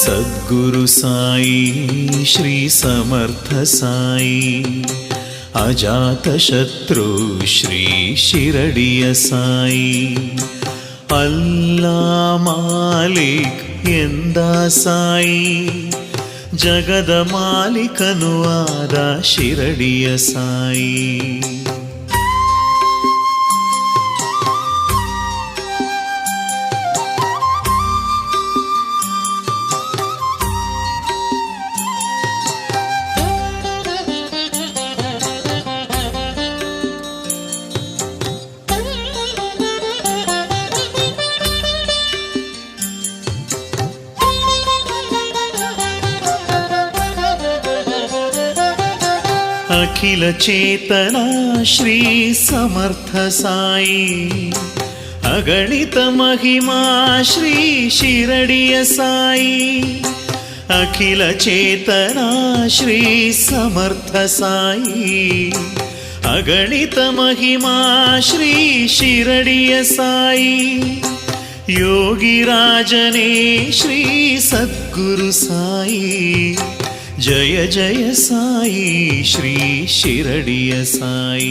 ಸದ್ಗುರು ಸಾಯಿ ಶ್ರೀ ಸಮರ್ಥ ಸಾಯಿ ಅಜಾತ ಶತ್ರು ಶ್ರೀ ಶಿರಡಿಯ ಸಾಯಿ ಅಲ್ಲಾ ಮಾಲಿಕ್ ಎಂದ ಸಾಯಿ ಜಗದ ಮಾಲಿಕನು ಆದ ಶಿರಡಿಯ ಸಾಯಿ ಅಖಿಲ ಚೇತನ ಶ್ರೀ ಸಮರ್ಥ ಸಾಯಿ ಅಗಣಿತ ಮಹಿಮಾ ಶ್ರೀ ಶಿರಡಿಯ ಸಾಯಿ ಅಖಿಲ ಚೇತನ ಶ್ರೀ ಸಮರ್ಥ ಸಾಯಿ ಅಗಣಿತ ಮಹಿಮಾ ಶ್ರೀ ಶಿರಡಿಯ ಸಾಯಿ ಯೋಗಿರಾಜನೇ ಶ್ರೀ ಸದ್ಗುರು ಸಾಯಿ ಜಯ ಜಯ ಸಾಯಿ ಶ್ರೀ ಶಿರಡಿಯ ಸಾಯಿ